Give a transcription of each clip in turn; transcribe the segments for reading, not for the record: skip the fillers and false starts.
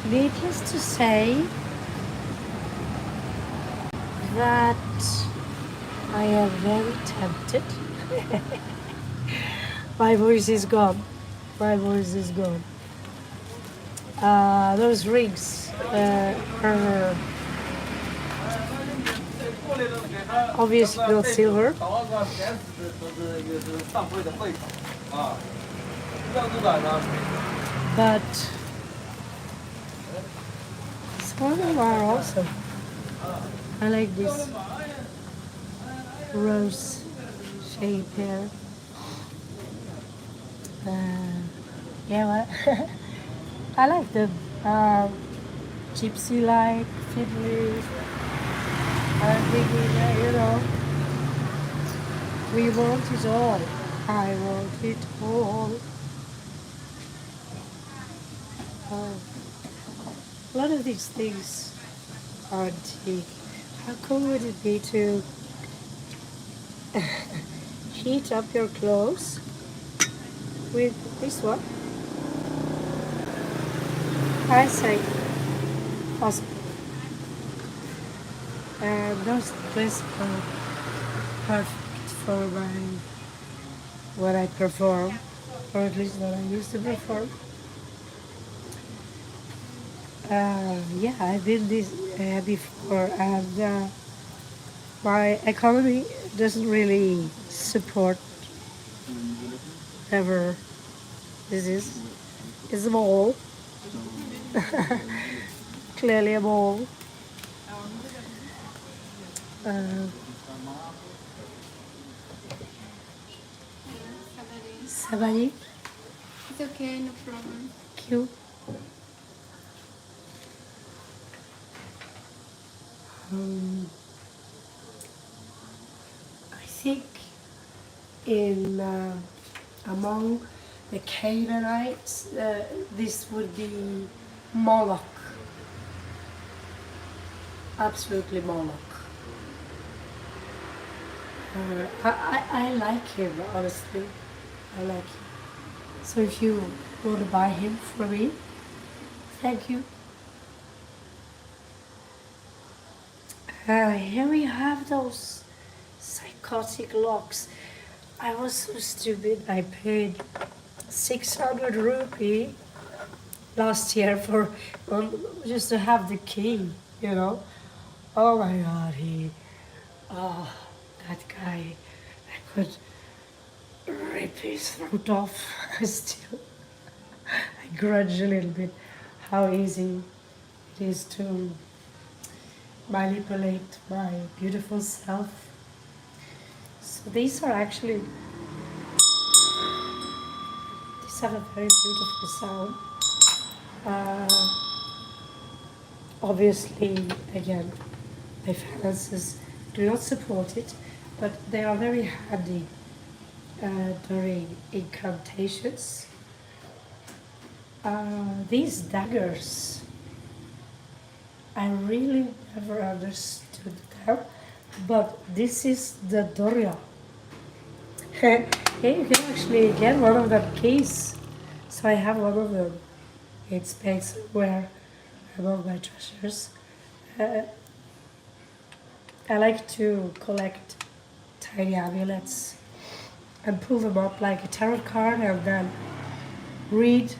Needless to say that I am very tempted. My voice is gone. My voice is gone. Those rings are obviously not silver, but some of them are awesome. I like this rose shape here. Yeah, what? I like the gypsy-like, fiddly. I'm thinking that, we want it all. I want it all. A lot of these things are antique. How cool would it be to heat up your clothes with this one? I say possible. And those dresses are perfect for what I perform, or at least what I used to perform. Yeah, I've been this before, and my economy doesn't really support whatever this is. It's a mall, clearly a mall. Sabari, It's okay, no problem. cute. I think in among the Canaanites, this would be Moloch. Absolutely Moloch. I like him, honestly. I like him. So if you want to buy him for me, thank you. Here we have those psychotic locks. I was so stupid. I paid 600 rupee last year for just to have the key. Oh my God, that guy, I could rip his throat off. I grudge a little bit how easy it is to manipulate my beautiful self. So these have a very beautiful sound. Obviously, again, my finances do not support it, but they are very handy during incantations. These daggers, I really never understood them, but this is the Doria. Hey, you can actually get one of that case. So I have one of them. It's paid somewhere among my treasures. I like to collect tiny amulets and pull them up like a tarot card and then read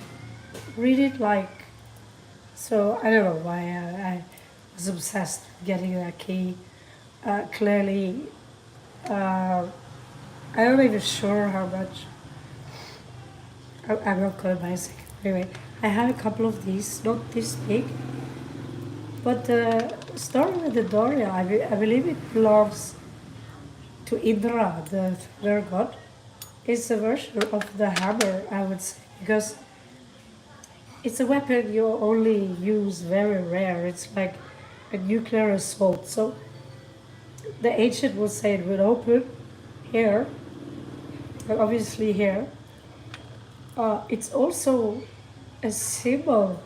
it like. So I don't know why I was obsessed with getting that key. Clearly, I'm not even sure how much. I'm not gonna buy a second. Anyway, I have a couple of these, not this big. But the story with the Doria, I believe it belongs to Indra, the thunder god. It's a version of the hammer, I would say, because it's a weapon you only use very rare. It's like a nuclear assault. So the ancient would say it would open here, obviously here. It's also a symbol.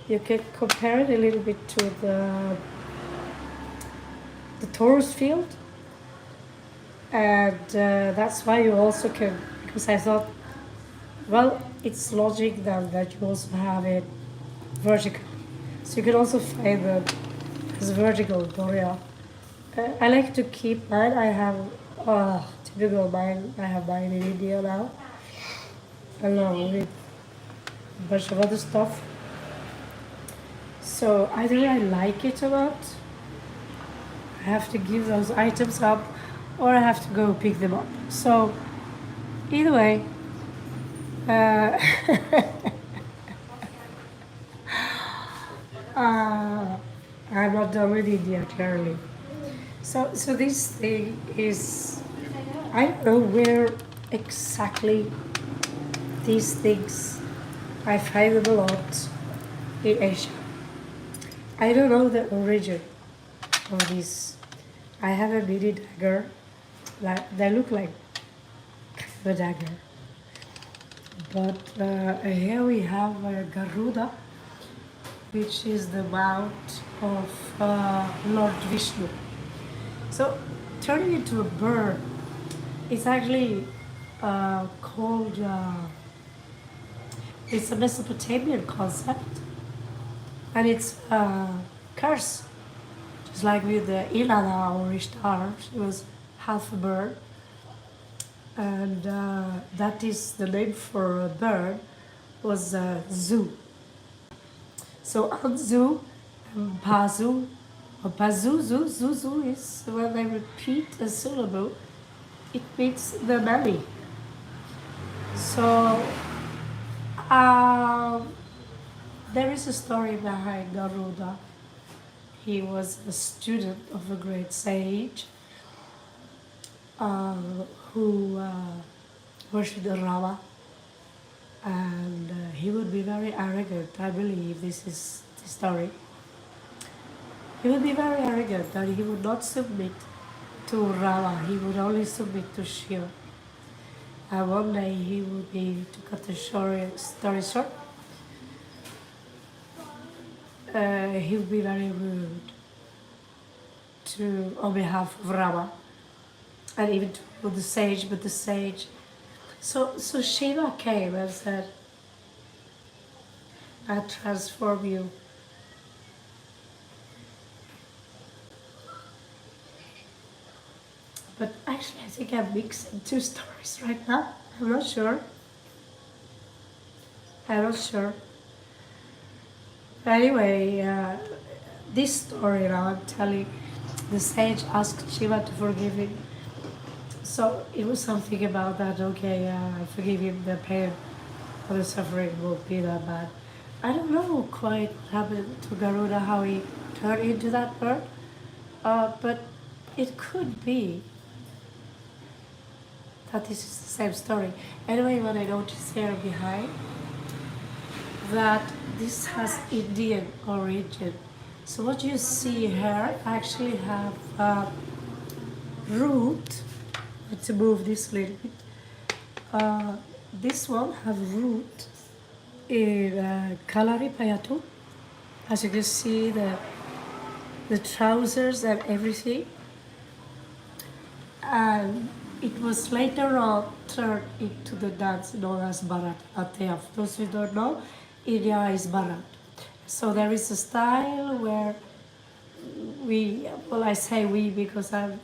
You can compare it a little bit to the Taurus field, and that's why you also can. Because I thought, well, it's logic then that you also have it vertical. So you can also find them as vertical Doria. I like to keep mine. I have typical mine. I have mine in India now, along with a bunch of other stuff. So either I like it or not, I have to give those items up, or I have to go pick them up. So either way, uh, I'm not done with India clearly. So this thing is, I don't know where exactly these things, I find them a lot in Asia. I don't know the origin of these. I have a mini dagger, like they look like a dagger. But here we have Garuda, which is the mount of Lord Vishnu. So turning into a bird, it's actually called, it's a Mesopotamian concept, and it's a curse. Just like with the Ilana or Ishtar, she was half a bird, and that is the name for a bird, was Zu. So Anzu and Pazu, or Pazu, Zu is when they repeat a syllable, it means the belly. So there is a story behind Garuda. He was a student of a great sage uh, who worshipped Rama, and he would be very arrogant. I believe this is the story. He would be very arrogant and he would not submit to Rama, he would only submit to Shiva. And one day he would be, to cut the story short, he would be very rude on behalf of Rama and even to the sage, but the sage. So Shiva came and said, I transform you. But actually, I think I'm mixing two stories right now. I'm not sure. Anyway, this story now I'm telling, the sage asked Shiva to forgive him. So it was something about that, okay, I forgive him, the pain or the suffering won't be that bad. I don't know quite what happened to Garuda, how he turned into that bird, but it could be that this is the same story. Anyway, what I noticed here behind, that this has Indian origin. So what you see here actually have root. Let's move this a little bit. This one have root in Kalari Payatu. As you can see, the trousers and everything. And it was later on turned into the dance known as Bharatanatyam. For those who don't know, India is Bharat. So there is a style where I say we because I've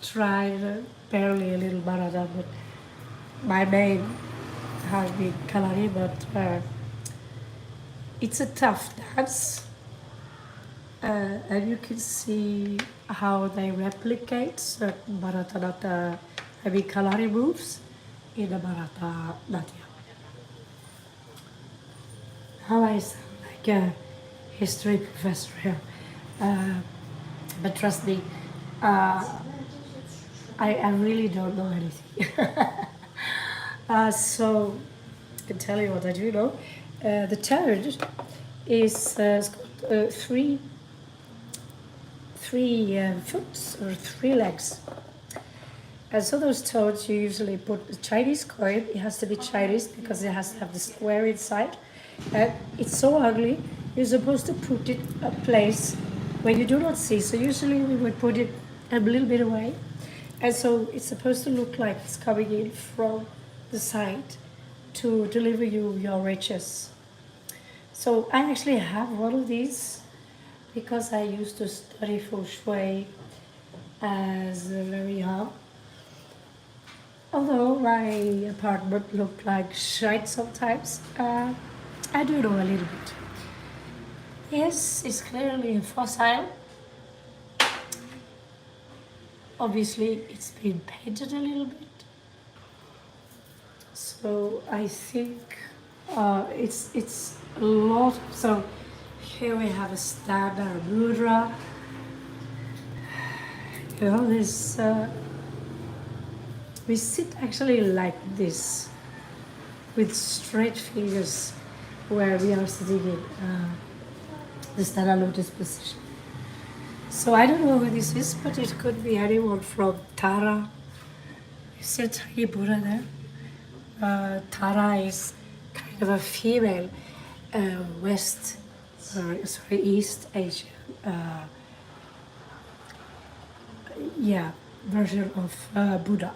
tried barely a little Bharata, but my name has been Kalari, but it's a tough dance. And you can see how they replicate certain Bharatanatyam, Kalari moves in the Bharatanatyam. Now I sound like a history professor here, but trust me, I really don't know anything. So I can tell you what I do know. The third is got three foot or three legs. And so those toads, you usually put a Chinese coin. It has to be Chinese because it has to have the square inside. And it's so ugly, you're supposed to put it a place where you do not see. So usually we would put it a little bit away. And so it's supposed to look like it's coming in from the side to deliver you your riches. So I actually have one of these because I used to study feng shui as very young. Although my apartment looked like shite sometimes, I do know a little bit. Yes, it's clearly a fossil. Obviously, it's been painted a little bit. So I think it's a lot. So here we have a standard mudra. You know, this we sit actually like this with straight fingers where we are sitting in the standard lotus position. So I don't know who this is, but it could be anyone from Tara. You see a tiny Buddha there? Tara is kind of a female East Asian, yeah, version of Buddha.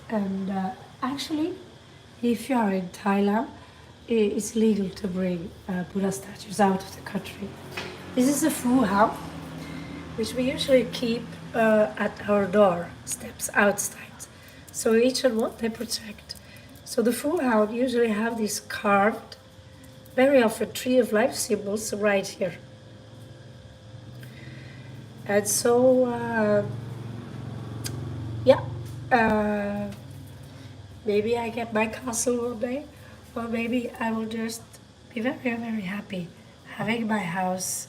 And actually, if you are in Thailand, it's legal to bring Buddha statues out of the country. This is a Phu house, which we usually keep at our door steps outside. So each and one they protect. So the Phu house usually have these carved, very often tree of life symbols right here. And so, yeah, maybe I get my castle one day, or maybe I will just be very, very happy having my house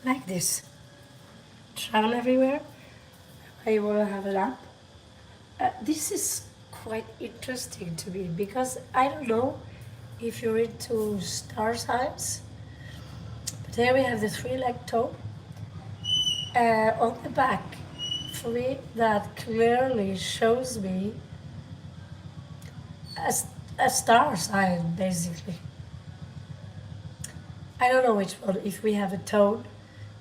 like this. Travel everywhere. I want to have a nap. This is quite interesting to me because I don't know if you're into star signs, but there we have the three-legged toe on the back. For me, that clearly shows me a, a star sign, basically. I don't know which one, if we have a toad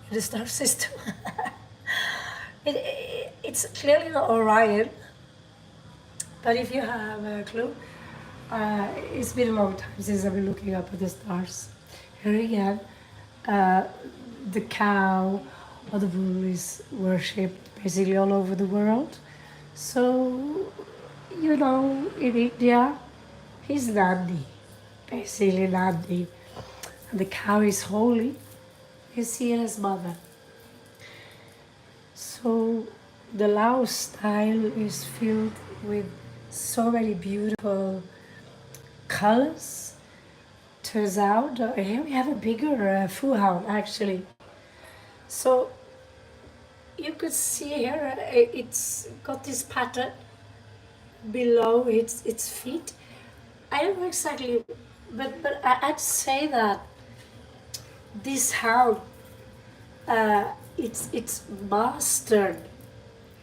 in the star system. It's clearly not Orion, but if you have a clue, it's been a long time since I've been looking up at the stars. Here again, the cow or the bull is worshipped basically all over the world. So, you know, in India, he's Nandi, basically Nandi. And the cow is holy. You see it as mother. So the Laos style is filled with so many beautiful colors. Turns out, here we have a bigger Phu hound actually. So you could see here, it's got this pattern below its feet. I don't know exactly, but I'd say that this hound, it's mastered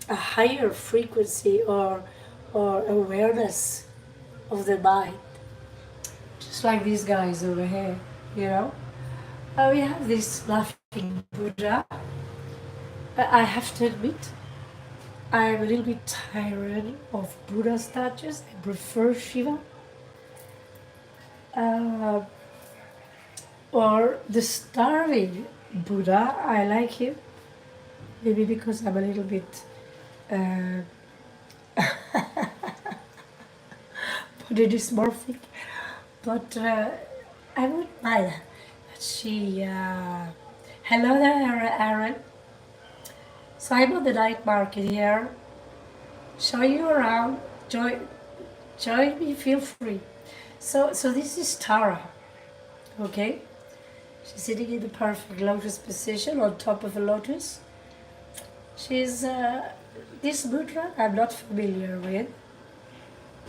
a higher frequency or awareness of the mind, just like these guys over here, you know. We have this laughing Buddha. I have to admit, I'm a little bit tired of Buddha statues. I prefer Shiva. Or the starving Buddha, I like him. Maybe because I'm a little bit body dysmorphic. But I wouldn't mind that she. Hello there, Aaron. So I'm on the night market here. Show you around. Join me, feel free. So this is Tara, okay? She's sitting in the perfect lotus position on top of a lotus. She's, this mudra I'm not familiar with.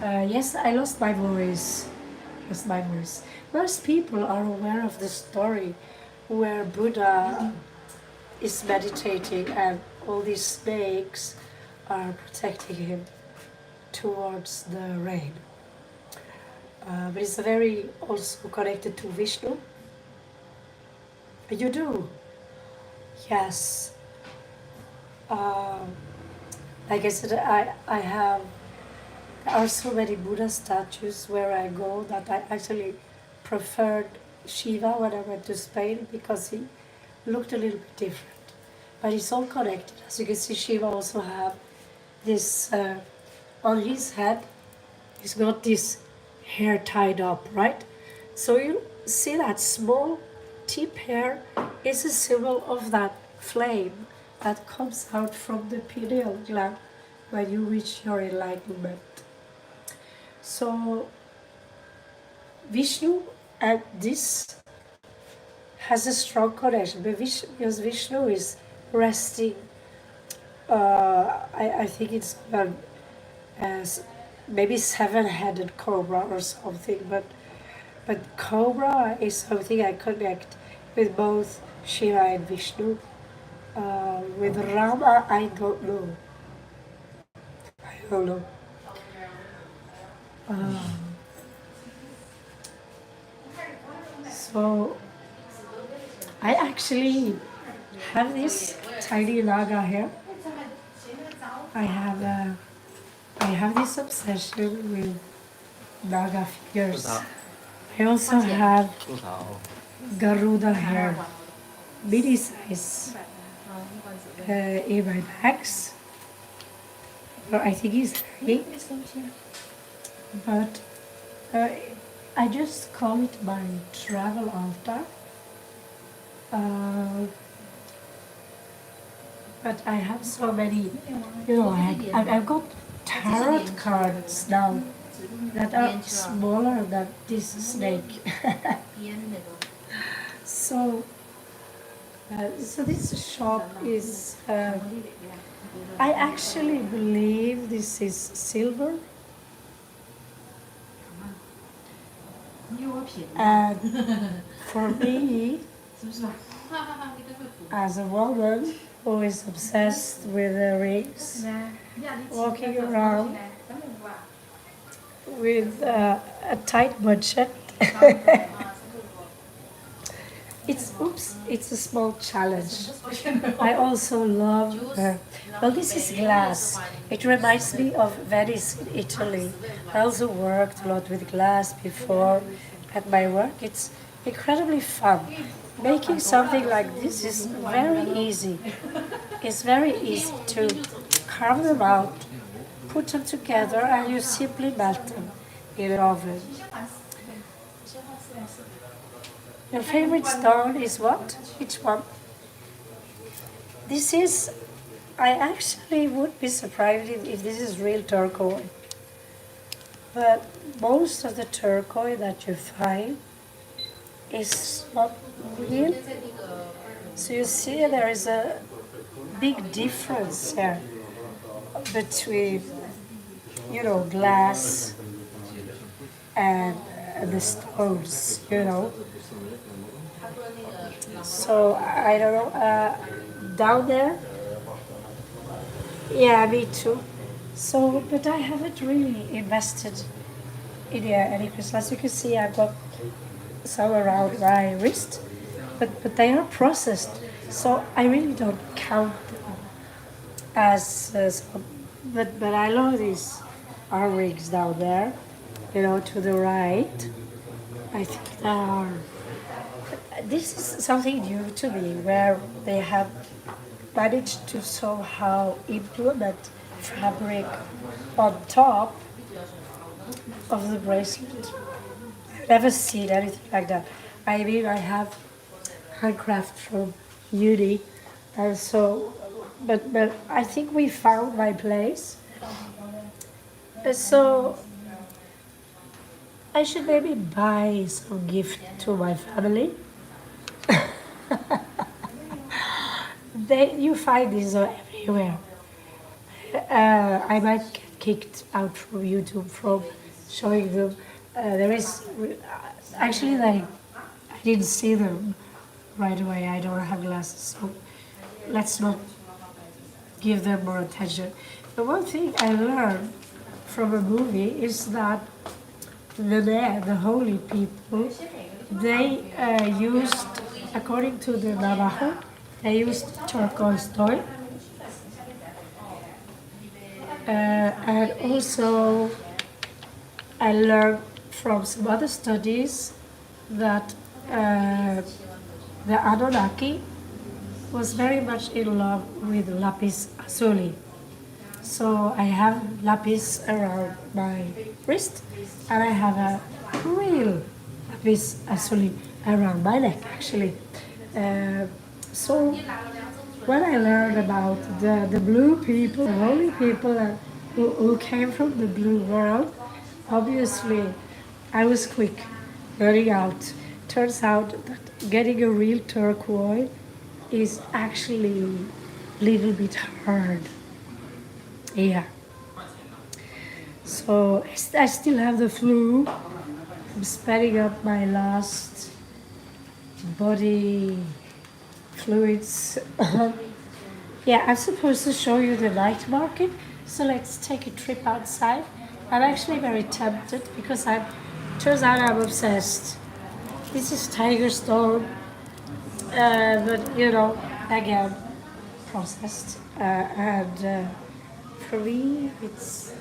Yes, I lost my voice. Most people are aware of the story where Buddha is meditating and all these snakes are protecting him towards the rain. But it's very also connected to Vishnu. You do? Yes. Like I said, I have, there are so many Buddha statues where I go that I actually preferred Shiva when I went to Spain because he looked a little bit different. But it's all connected. As you can see, Shiva also have this on his head. He's got this hair tied up, right? So you see that small tip hair is a symbol of that flame that comes out from the pineal gland when you reach your enlightenment. So Vishnu and this has a strong connection because Vishnu is resting. I think it's as maybe seven-headed cobra or something, but cobra is something I connect with both Shiva and Vishnu. With Rama, I don't know. I don't know. So I actually have this tiny naga here. I have this obsession with naga figures. I also have Garuda hair, mini size, in my bags. Well, I think he's big, but I just call it my travel altar. But I have so many, I've got tarot cards now that are smaller than this snake. So, so this shop is, I actually believe this is silver. And for me, as a woman who is obsessed with the rings, walking around with a tight budget, it's a small challenge. I also love, well, this is glass. It reminds me of Venice in Italy. I also worked a lot with glass before at my work. It's incredibly fun. Making something like this is very easy. It's very easy to carve them out, put them together, and you simply melt them in an oven. Your favorite stone is what? Which one? This is, I actually would be surprised if this is real turquoise. But most of the turquoise that you find is not real. So you see there is a big difference here between, glass and the stones, So I don't know, down there, yeah, me too. So, but I haven't really invested in any crystals. As you can see, I've got some around my wrist, but they are processed, so I really don't count them as some. But I love these earrings down there, to the right. I think they are. This is something new to me, where they have managed to somehow implement fabric on top of the bracelet. I've never seen anything like that. I mean, I have handcraft from uni, and so, but I think we found my place. So I should maybe buy some gift to my family. You find these everywhere. I might get kicked out from YouTube from showing them. There is actually I didn't see them right away. I don't have glasses, so let's not give them more attention. The one thing I learned from a movie is that the holy people, they used, according to the Navajo, they used turquoise stone. And also, I learned from some other studies that uh, the Anunnaki was very much in love with lapis lazuli. So I have lapis around my wrist, and I have a real lapis lazuli around my neck, actually. Uh, so when I learned about the blue people, the holy people who came from the blue world, obviously I was quick learning out. Turns out that getting a real turquoise is actually a little bit hard. Yeah. So I still have the flu. I'm speeding up my last body fluids. Yeah, I'm supposed to show you the night market. So let's take a trip outside. I'm actually very tempted because turns out I'm obsessed. This is tiger stone, but again, processed. And for me, it's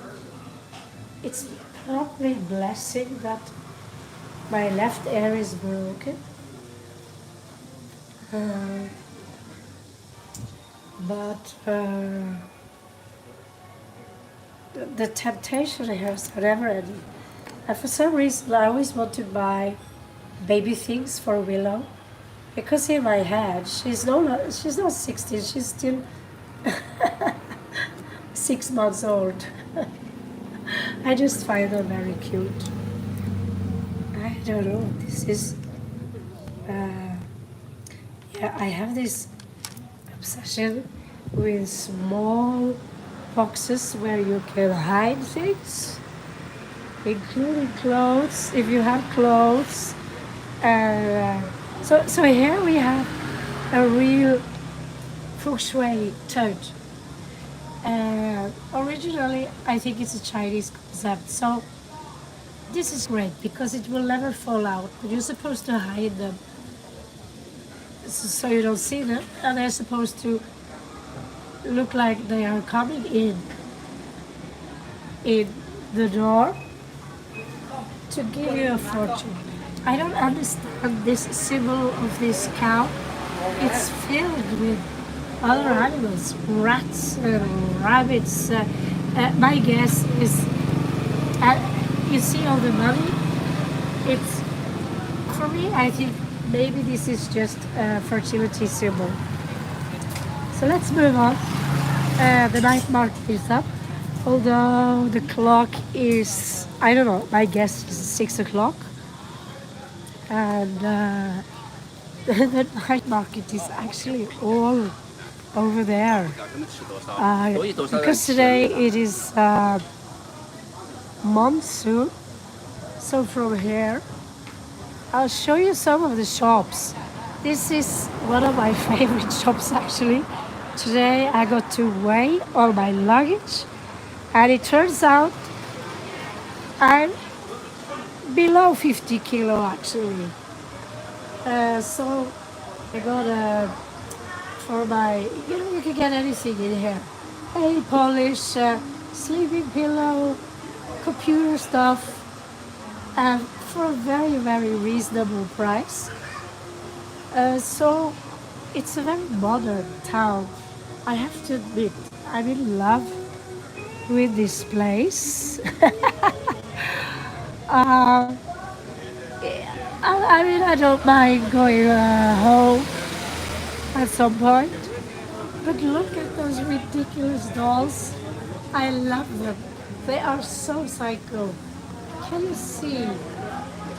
probably a blessing that my left ear is broken. Uh, but the temptation here is never ending. And for some reason, I always want to buy baby things for Willow, because in my head, she's not 16. She's still 6 months old. I just find her very cute. I don't know. This is, yeah, I have this obsession with small boxes where you can hide things, including clothes, if you have clothes. So here we have a real feng shui tote. Originally, I think it's a Chinese concept. So this is great because it will never fall out. But you're supposed to hide them so you don't see them, and they're supposed to look like they are coming in the door to give you a fortune. I don't understand this symbol of this cow. It's filled with other animals, rats and rabbits. My guess is, you see all the money? It's, for me, I think maybe this is just a fertility symbol. So let's move on. The night market is up, although the clock is, I don't know, my guess is 6 o'clock. And the night market is actually all over there. Because today it is monsoon. So from here, I'll show you some of the shops. This is one of my favorite shops actually. Today I got to weigh all my luggage, and it turns out I'm below 50 kilo actually. So I got for my, you can get anything in here. Nail polish, sleeping pillow, computer stuff, and for a very, very reasonable price. So it's a very modern town. I have to admit, I'm in love with this place. I mean, I don't mind going home at some point. But look at those ridiculous dolls. I love them. They are so psycho. Can you see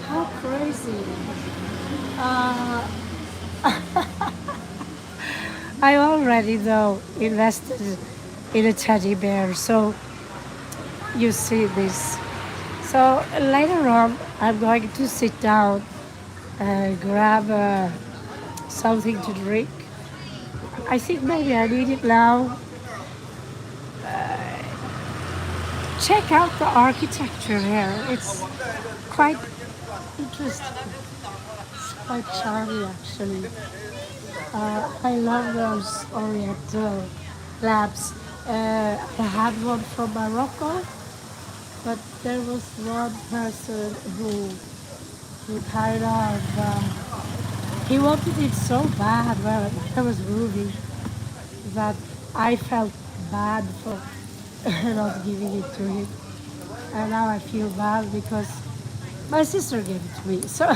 how crazy? I already though invested in a teddy bear, so you see this. So later on, I'm going to sit down and grab something to drink. I think maybe I need it now. Check out the architecture here. It's quite interesting. It's quite charming actually. I love those Oriental lamps. I had one from Morocco, but there was one person who kind of He wanted it so bad when I was moving that I felt bad for not giving it to him. And now I feel bad because my sister gave it to me. So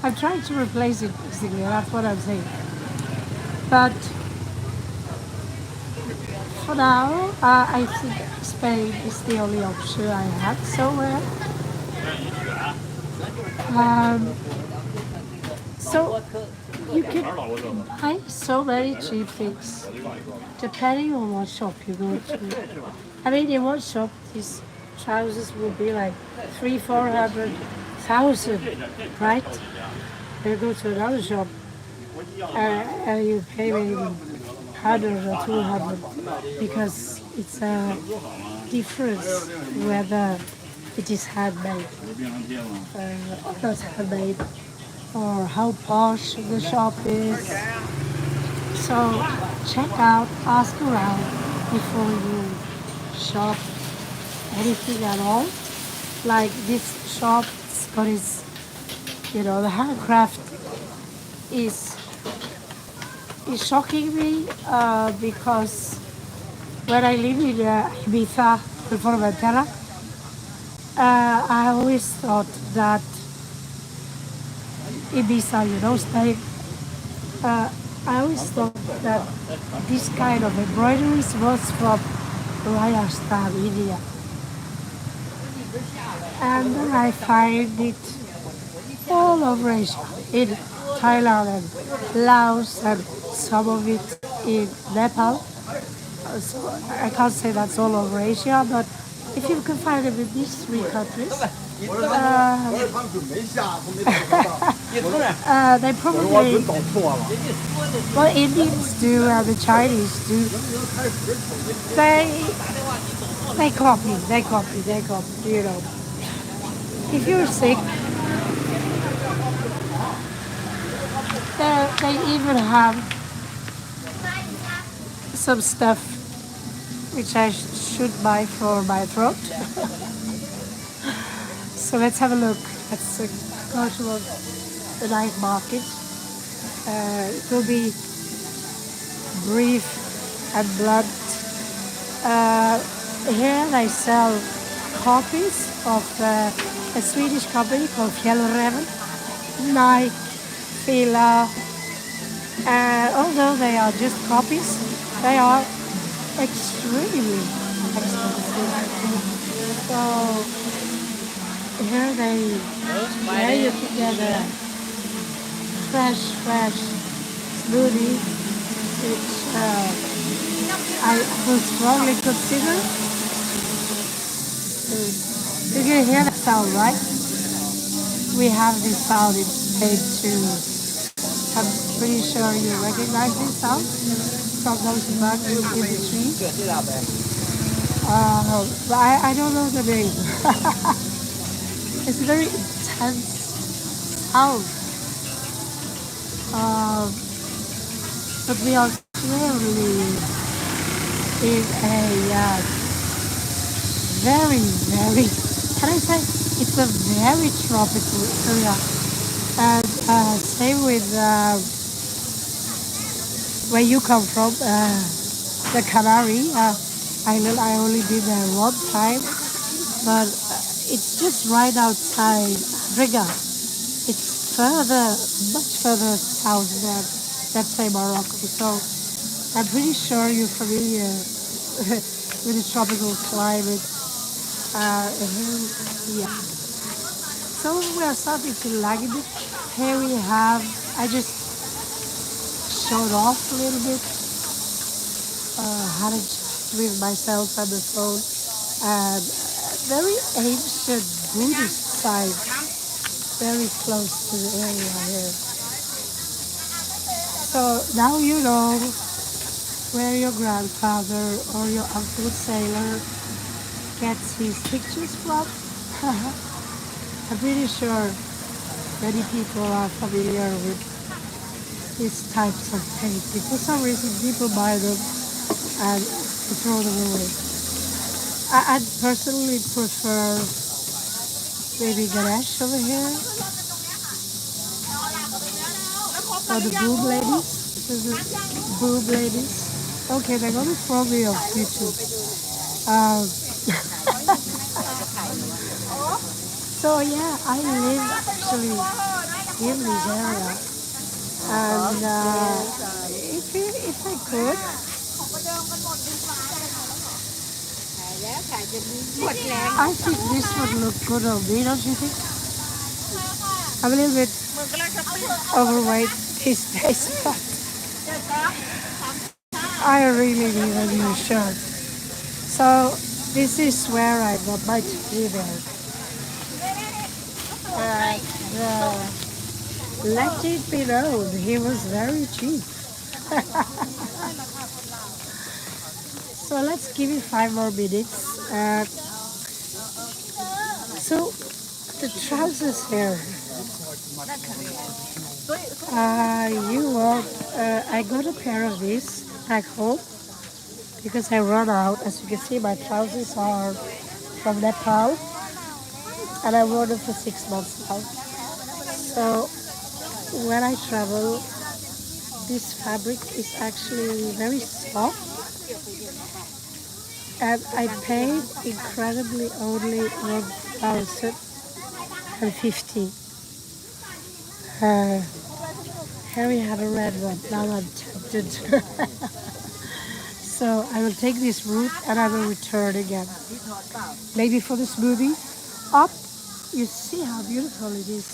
I'm trying to replace it basically, that's what I'm saying. But for now, I think Spain is the only option I have somewhere. Um, so you can buy so many cheap things depending on what shop you go to. I mean, in one shop, these trousers will be like 300,000, 400,000, right? You go to another shop and you pay maybe 100 or 200 because it's a difference whether it is handmade or not handmade or how posh the shop is. So check out, ask around before you shop anything at all. Like this shop, it's got its, the handcraft is shocking me because when I live in Ibiza, Fuerteventura, I always thought that Ibiza, Spain, uh, I always thought that this kind of embroideries was from Rajasthan, India. And I find it all over Asia, in Thailand and Laos and some of it in Nepal. So I can't say that's all over Asia, but if you can find it in these three countries, they probably, what Indians do and the Chinese do, they copy. If you're sick, they even have some stuff which I should buy for my throat. So let's have a look. Let's go to the night market. It will be brief and blunt. Here they sell copies of a Swedish company called Fjällräven, Nike, Fila. Although they are just copies, they are extremely expensive. So here you can get a fresh smoothie, which I would strongly consider. You can hear the sound, right? We have this sound in page 2. I'm pretty sure you recognize this sound from those bugs in the tree. But I don't know the name. It's a very intense sound. But we are clearly in a very, can I say, it's a very tropical area. And same with where you come from, the Canary Island. I only been there one time, but it's just right outside Riga. It's much further south than, let's say, Morocco. So I'm pretty sure you're familiar with the tropical climate. Yeah. So we are starting to lag a bit. Here we have, I just showed off a little bit, had a chat with myself on the phone, and very ancient Buddhist site, very close to the area here. So now you know where your grandfather or your uncle sailor gets his pictures from. I'm pretty sure many people are familiar with these types of paintings. For some reason, people buy them and throw them away. I personally prefer baby Ganesh over here. Or the boob ladies? This is boob ladies. Okay, they're gonna throw me off YouTube. Um, so yeah, I live actually in this area, and if I could, I think this would look good on me, don't you think? I'm a little bit overweight these days, but I really need a new shirt. So this is where I got my teddy bear. Let it be known, he was very cheap. So let's give it 5 more minutes. So the trousers here. I got a pair of these back home because I run out. As you can see, my trousers are from Nepal, and I wore them for 6 months now. So when I travel, this fabric is actually very soft, and I paid incredibly only 1,050. Here we have a red one. Now I'm tempted. So I will take this route and I will return again. Maybe for the smoothie. Up, you see how beautiful it is.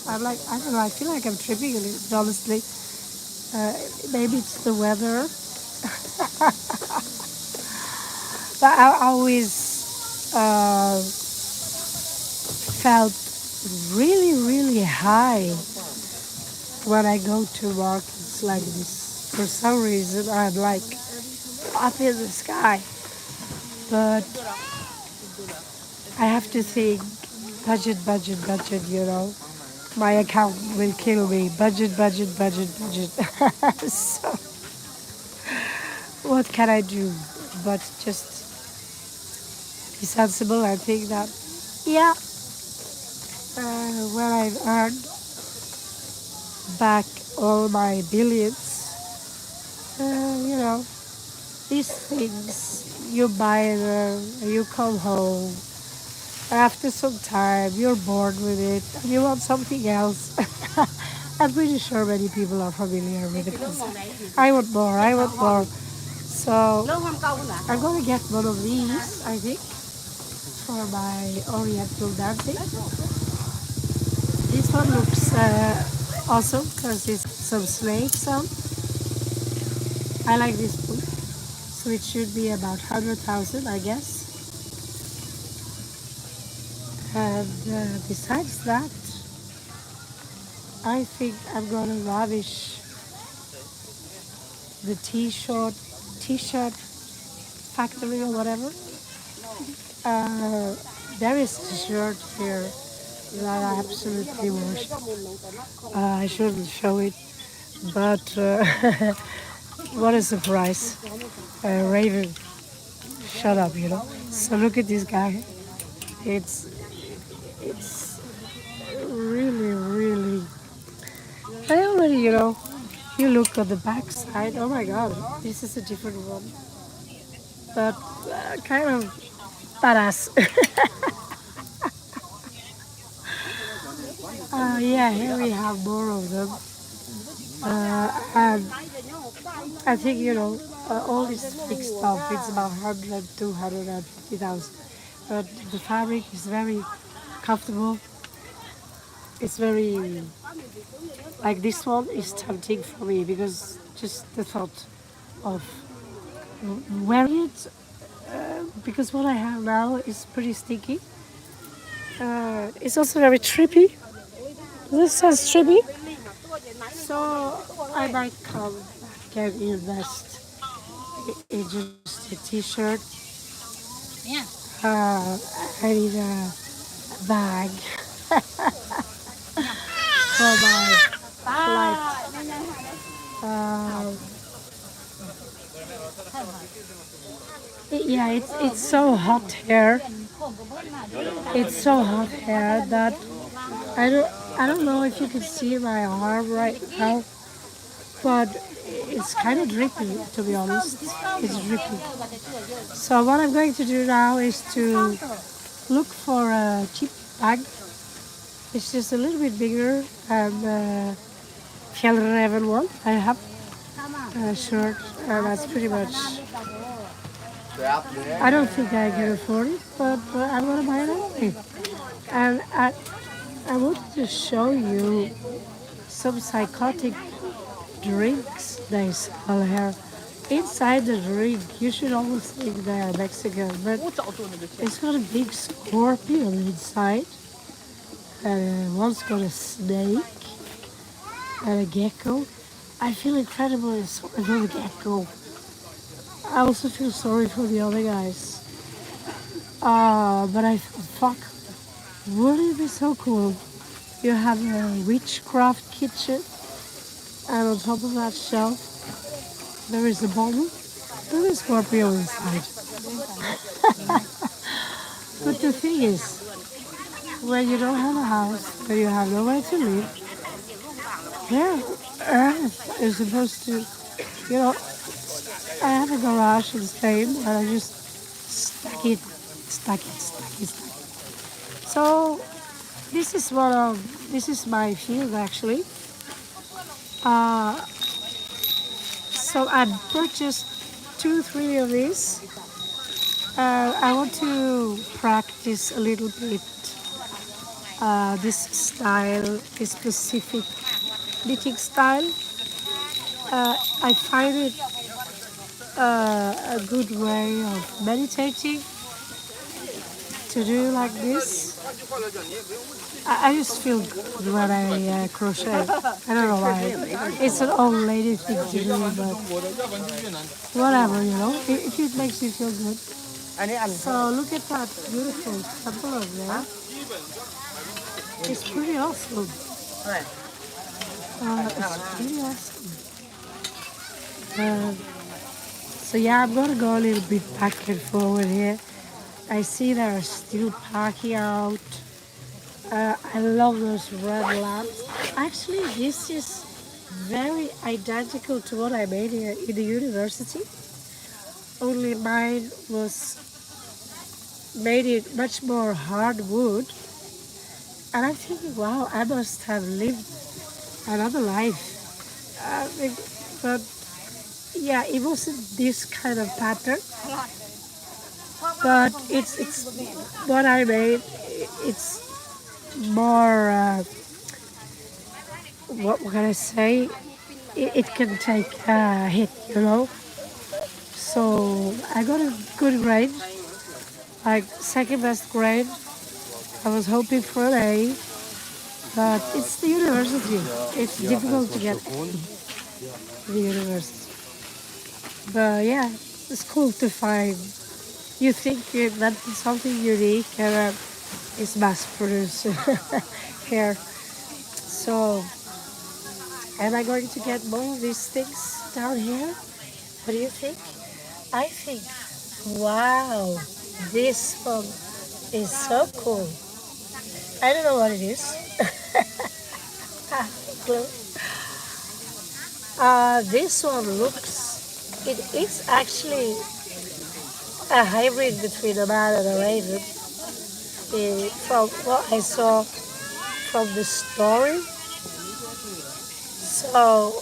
I don't know, I feel like I'm tripping a little, honestly. Maybe it's the weather. But I always felt really, really high when I go to markets like this. For some reason, I'm like up in the sky. But I have to think budget, you know. My account will kill me. Budget. So what can I do but just be sensible and think that, yeah, when I've earned back all my billions, you know, these things, you buy them, you come home, after some time, you're bored with it, and you want something else. I'm pretty sure many people are familiar with the concept. I want more. So I'm going to get one of these, I think, for my Oriental dancing. This one looks awesome because it's some snakes on. I like this one. So it should be about 100,000, I guess. And besides that, I think I'm gonna lavish the t-shirt factory or whatever. There is a shirt here that I absolutely worship. I shouldn't show it, but what a surprise. Raven, shut up, you know. So look at this guy. It's really, really. I already, you know, you look at the back side. Oh my God, this is a different one, but kind of badass. Yeah, here we have more of them. And I think, you know, all this fake stuff, it's about 100, 250,000. But the fabric is very comfortable. It's very, like this one is tempting for me because just the thought of wearing it, because what I have now is pretty sticky. It's also very trippy. This says trippy. So I might come back and invest in just a t-shirt. I need a bag for my flight. Yeah, it's so hot here. It's so hot here that I don't. I don't know if you can see my arm right now, but it's kind of drippy, to be honest. It's drippy. So what I'm going to do now is to look for a cheap bag. It's just a little bit bigger than the Fjellreven one I have. A shirt, that's pretty much. I don't think I can afford it, but I'm gonna buy it anyway. And I wanted to show you some psychotic drinks they sell here. Inside the drink, you should almost think they are Mexican, but it's got a big scorpion inside. And one's got a snake and a gecko. I feel incredibly sorry for the gecko. I also feel sorry for the other guys. But I thought, fuck, wouldn't it be so cool? You have a witchcraft kitchen, and on top of that shelf, there is a bottle with a Scorpio inside. But the thing is, when you don't have a house, when you have nowhere to live, yeah, Earth is supposed to, you know, I have a garage in Spain, and I just stack it, stack it, stack it, stack it. So this is my field actually. So I purchased 2, 3 of these. I want to practice a little bit this style, this specific knitting style. I find it a good way of meditating to do like this. I just feel good when I crochet. I don't know why. It's an old lady thing to do, but whatever, you know, if it makes you feel good. So look at that beautiful temple over there. It's pretty awesome. It's pretty awesome. So yeah, I'm gonna go a little bit back and forward here. I see they're still parking out. I love those red lamps. Actually, this is very identical to what I made here in the university. Only mine was made it much more hardwood. And I'm thinking, wow, I must have lived another life. But yeah, it wasn't this kind of pattern. But it's what I made. It's more. What can I say? It can take a hit, you know. So I got a good grade, like second best grade. I was hoping for an A, but it's the university. It's difficult to get the university. But yeah, it's cool to find. You think you invented something unique and it's mass produced here. So, am I going to get more of these things down here? What do you think? I think, wow, this one is so cool. I don't know what it is. This one looks, it is actually a hybrid between a man and a raven. From what I saw from the story. So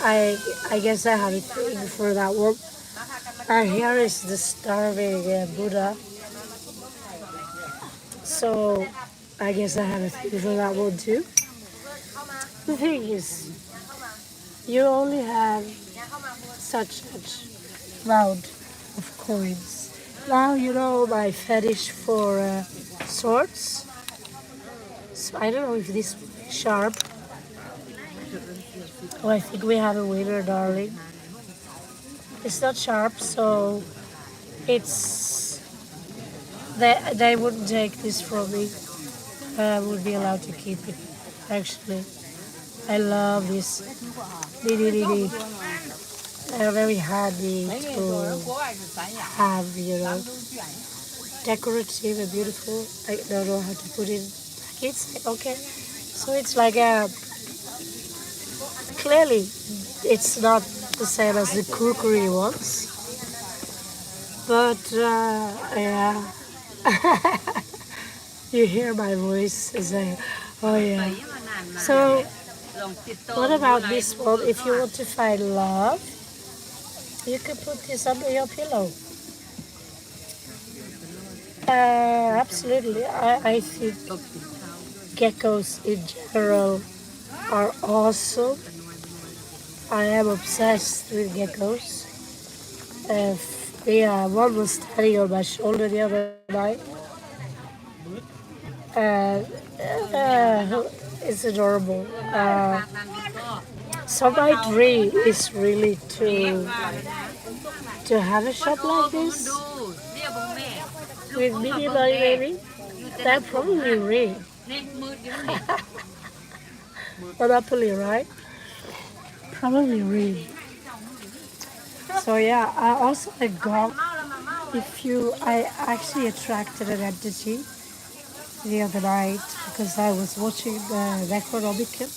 I guess I have a thing for that one. And here is the starving Buddha. So I guess I have a thing for that one too. The thing is, you only have such amount of coins. Now you know my fetish for swords. So I don't know if this is sharp. Oh, I think we have a winner, darling. It's not sharp, so it's they wouldn't take this from me. I would be allowed to keep it. Actually, I love this. They're very handy to have, you know, decorative and beautiful. I don't know how to put in packets. Okay, So it's like a clearly it's not the same as the kukuri ones, but yeah, you hear my voice saying, oh yeah. So what about this one? If you want to find love, you can put this under your pillow. Absolutely. I think geckos in general are awesome. I am obsessed with geckos. Yeah, one was standing on my shoulder the other night. And it's adorable. So my dream is really to have a shop like this with mini money maybe. That probably real. Monopoly, right? Probably real. So yeah, I also like golf. If you, I actually attracted an entity the other night because I was watching the Necronomicon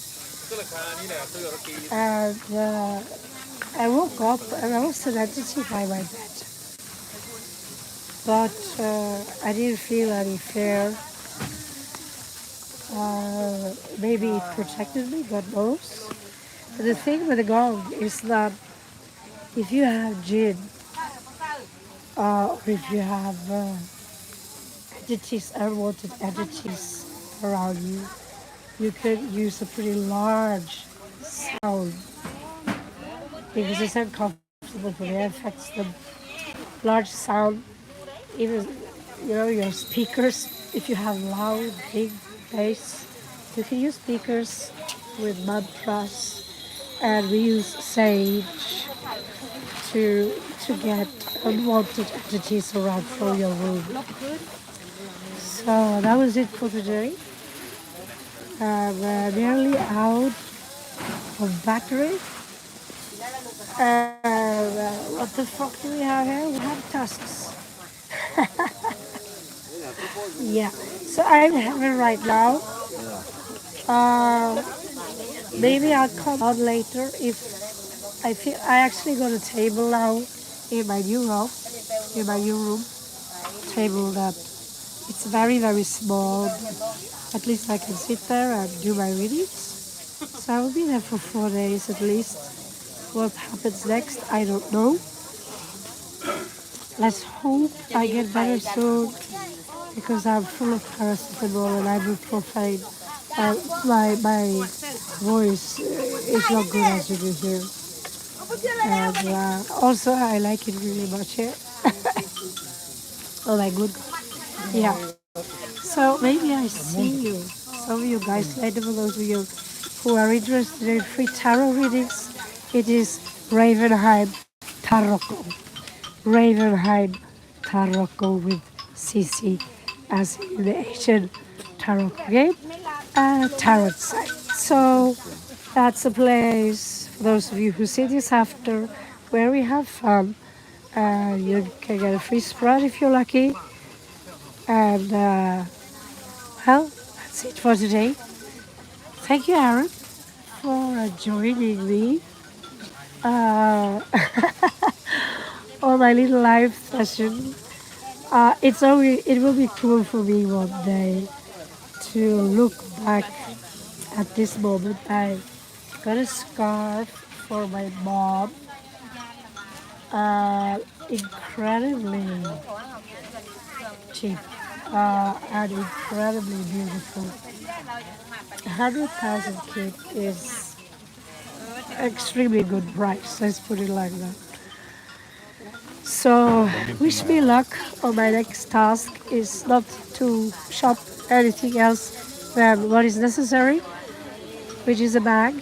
and I woke up and I was an entity by my bed. But I didn't feel any fear. Maybe it protected me, God knows. But the thing with the gong is that if you have jinn or if you have entities, unwanted entities around you, you could use a pretty large sound because it's uncomfortable for the affects them. Large sound, even your speakers. If you have loud, big bass, you can use speakers with mantras, and we use sage to get unwanted entities around from your room. So that was it for today. I'm nearly out of battery. What the fuck do we have here? We have tusks. Yeah. So I'm having right now. Uh, Maybe I'll come out later if I feel. I actually got a table now in my new room. Table that it's very very small. At least I can sit there and do my readings. So I will be there for 4 days at least. What happens next, I don't know. Let's hope I get better soon because I'm full of paracetamol and ibuprofen. My voice is not good as you can hear. And also I like it really much here. Oh my good. Yeah. So maybe I see you. Some of you guys later, for those of you who are interested in free tarot readings, it is Ravenheim Tarot. Ravenheim Tarot with CC as in the Asian tarot game, tarot site. So that's a place for those of you who see this after where we have fun. You can get a free spread if you're lucky. And well, that's it for today. Thank you, Aaron, for joining me uh, on my little live session. It will be cool for me one day to look back at this moment. I got a scarf for my mom. Incredibly cheap and incredibly beautiful. 100,000 kit is extremely good price. Let's put it like that. So wish me luck on my next task is not to shop anything else than what is necessary, which is a bag,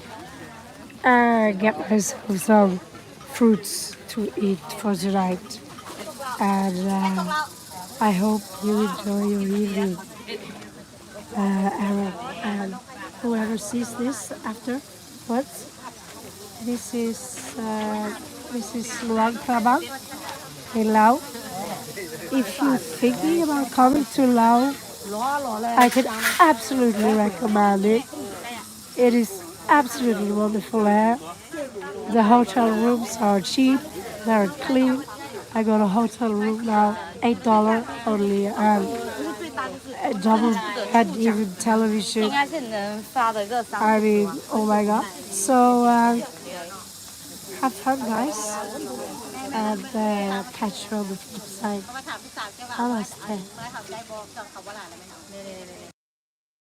and get myself some fruits to eat for tonight. And I hope you enjoy your evening, Aaron, and whoever sees this afterwards. This is Luang Prabang in Laos. If you're thinking about coming to Laos, I can absolutely recommend it. It is absolutely wonderful here. The hotel rooms are cheap, they're clean. I got a hotel room now, $8 only, and a double bed, even television. I mean, oh my god. So have fun, guys, and catch you on the flip side. Namaste.